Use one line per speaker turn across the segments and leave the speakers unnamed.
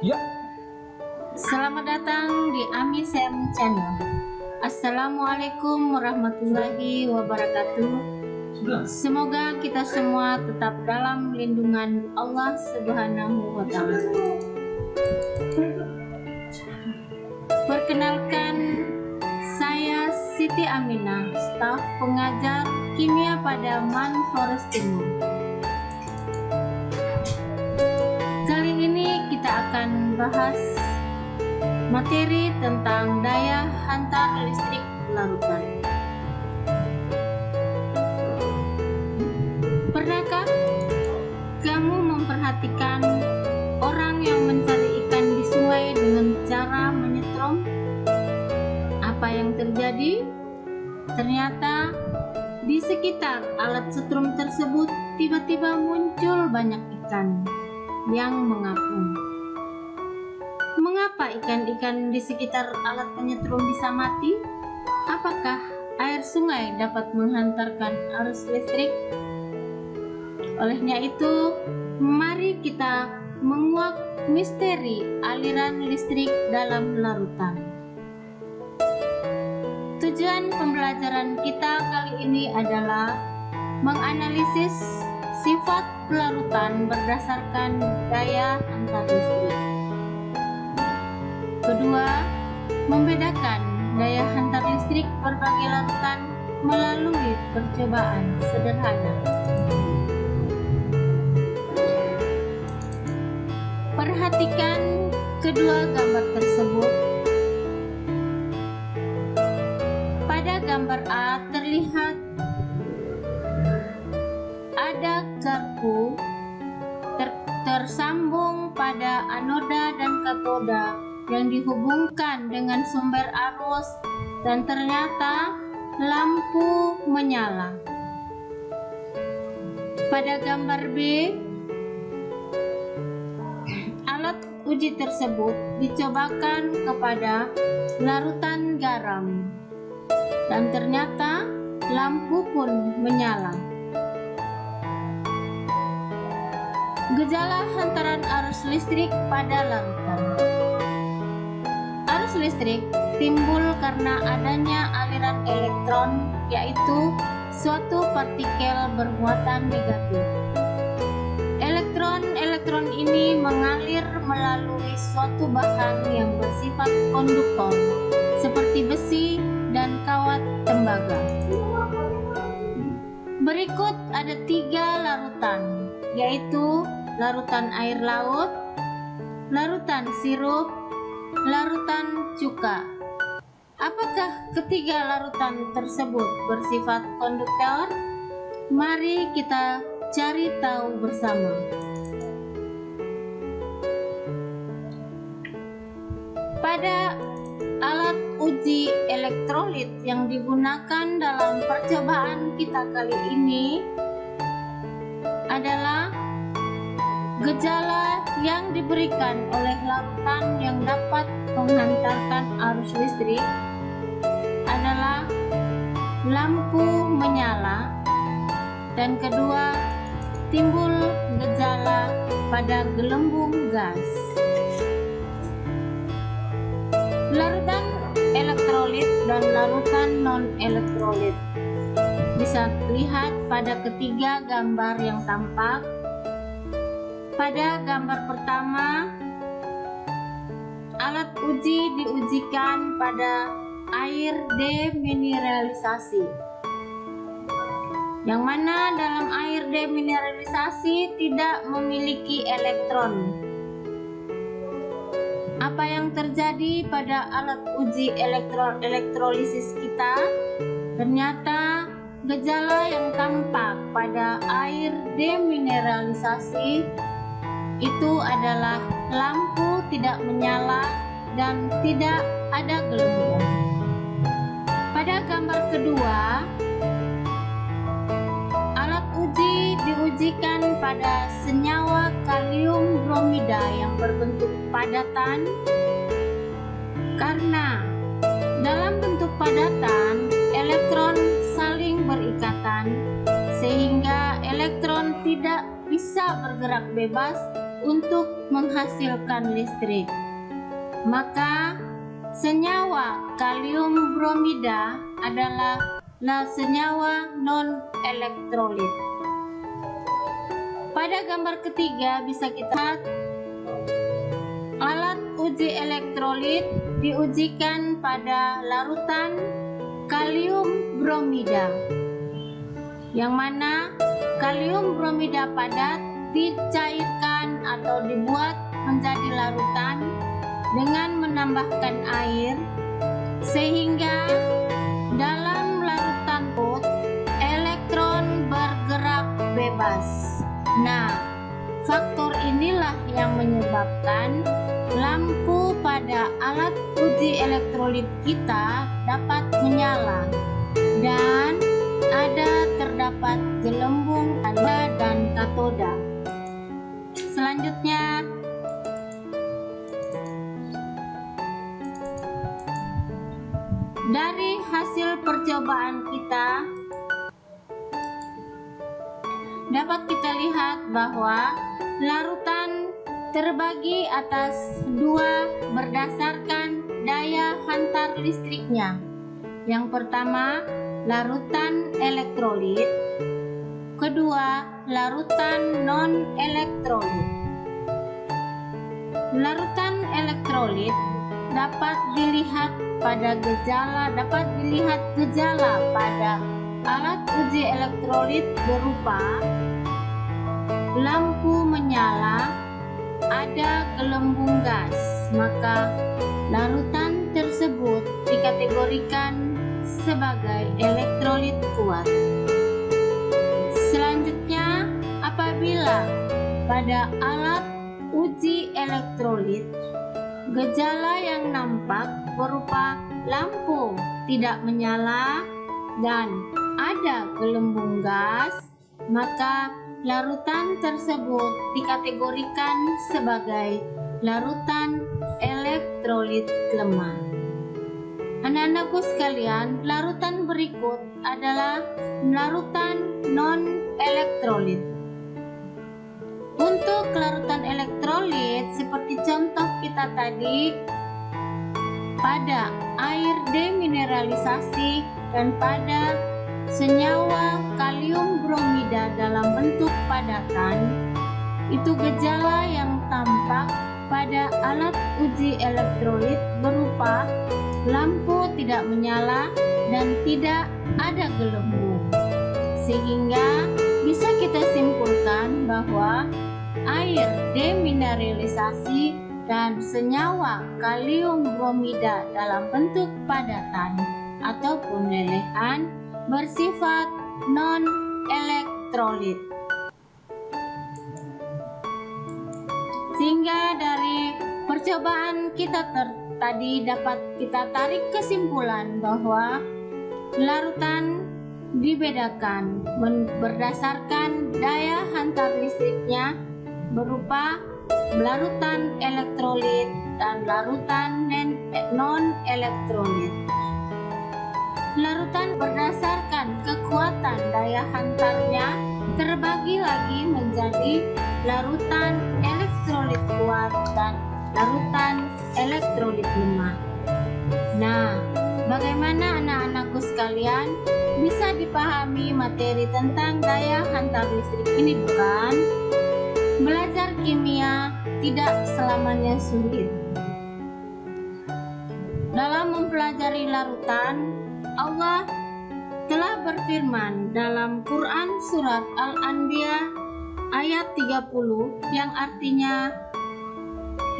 Ya,
Selamat datang di AmiSem Channel. Assalamualaikum warahmatullahi wabarakatuh. Semoga kita semua tetap dalam lindungan Allah Subhanahu wa Ta'ala. Perkenalkan, saya Siti Aminah, staf pengajar kimia pada MAN Flores Timur. Kali ini kita akan bahas materi tentang daya hantar listrik larutan. Pernahkah kamu memperhatikan orang yang mencari ikan di sungai dengan cara menyetrum? Apa yang terjadi? Ternyata di sekitar alat setrum tersebut tiba-tiba muncul banyak ikan yang mengapung. Mengapa ikan-ikan di sekitar alat penyetrum bisa mati? Apakah air sungai dapat menghantarkan arus listrik? Olehnya itu, mari kita menguak misteri aliran listrik dalam larutan. Tujuan pembelajaran kita kali ini adalah menganalisis sifat larutan berdasarkan daya hantar listrik. Kedua, membedakan daya hantar listrik berbagai larutan melalui percobaan sederhana. Perhatikan kedua gambar tersebut. Pada gambar A terlihat ada garpu tersambung pada anoda dan katoda yang dihubungkan dengan sumber arus, dan ternyata lampu menyala. Pada gambar B, alat uji tersebut dicobakan kepada larutan garam, dan ternyata lampu pun menyala. Gejala hantaran arus listrik pada larutan. Arus listrik timbul karena adanya aliran elektron, yaitu suatu partikel bermuatan negatif. Elektron ini mengalir melalui suatu bahan yang bersifat konduktor, seperti besi dan kawat tembaga. Berikut ada 3 larutan, yaitu larutan air laut, larutan sirup, larutan cuka. Apakah ketiga larutan tersebut bersifat konduktor? Mari kita cari tahu bersama. Pada alat uji elektrolit yang digunakan dalam percobaan kita kali ini adalah gejala yang diberikan oleh larutan yang dapat menghantarkan arus listrik adalah lampu menyala, dan kedua, timbul gejala pada gelembung gas. Larutan elektrolit dan larutan non-elektrolit bisa dilihat pada ketiga gambar yang tampak. Pada gambar pertama, alat uji diujikan pada air demineralisasi, yang mana dalam air demineralisasi tidak memiliki elektron. Apa yang terjadi pada alat uji elektrolisis kita? Ternyata gejala yang tampak pada air demineralisasi itu adalah lampu tidak menyala dan tidak ada gelembung. Pada gambar kedua, alat uji diujikan pada senyawa kalium bromida yang berbentuk padatan, karena dalam bentuk padatan elektron saling berikatan sehingga elektron tidak bisa bergerak bebas untuk menghasilkan listrik. Maka senyawa kalium bromida adalah senyawa non-elektrolit. Pada gambar ketiga bisa kita lihat alat uji elektrolit diujikan pada larutan kalium bromida, yang mana kalium bromida padat dicairkan atau dibuat menjadi larutan dengan menambahkan air, sehingga dalam larutan tersebut elektron bergerak bebas. Nah, faktor inilah yang menyebabkan lampu pada alat uji elektrolit kita dapat menyala dan terdapat gelembung anoda dan katoda. Selanjutnya, dari hasil percobaan kita dapat kita lihat bahwa larutan terbagi atas dua berdasarkan daya hantar listriknya. Yang pertama, larutan elektrolit. Kedua, larutan non-elektrolit. Larutan elektrolit dapat dilihat gejala pada alat uji elektrolit berupa lampu menyala, ada gelembung gas, maka larutan tersebut dikategorikan sebagai elektrolit kuat. Selanjutnya, apabila pada alat uji elektrolit gejala yang nampak berupa lampu tidak menyala dan ada gelembung gas, maka larutan tersebut dikategorikan sebagai larutan elektrolit lemah. Anak-anakku sekalian, larutan berikut adalah larutan non-elektrolit. Untuk larutan elektrolit, seperti contoh kita tadi, pada air demineralisasi dan pada senyawa kalium bromida dalam bentuk padatan, itu gejala yang tampak pada alat uji elektrolit berupa lampu tidak menyala dan tidak ada gelembung, sehingga bisa kita simpulkan bahwa air demineralisasi dan senyawa kalium bromida dalam bentuk padatan ataupun lelehan bersifat non-elektrolit. Sehingga dari percobaan kita tadi dapat kita tarik kesimpulan bahwa larutan dibedakan berdasarkan daya hantar listriknya berupa larutan elektrolit dan larutan non-elektrolit. Larutan berdasarkan kekuatan daya hantarnya terbagi lagi menjadi larutan elektrolit kuat dan larutan elektrolit lemah. Nah, bagaimana anak-anakku sekalian? Bisa dipahami materi tentang daya hantar listrik ini, bukan? Belajar kimia tidak selamanya sulit. Dalam mempelajari larutan, Allah telah berfirman dalam Quran surat Al-Anbiya ayat 30 yang artinya,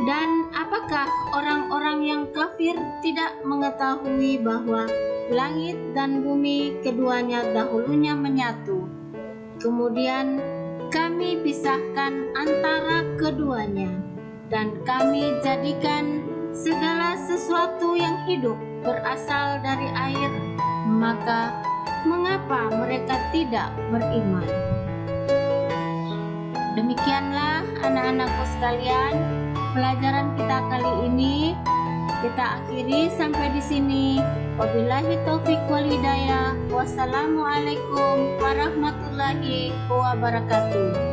dan apakah orang-orang yang kafir tidak mengetahui bahwa langit dan bumi keduanya dahulunya menyatu, kemudian kami pisahkan antara keduanya, dan kami jadikan segala sesuatu yang hidup berasal dari air, maka mengapa mereka tidak beriman? Demikianlah anak-anakku sekalian, pelajaran kita kali ini kita akhiri sampai di sini. Wabillahi taufiq wal hidayah. Wassalamualaikum warahmatullahi wabarakatuh.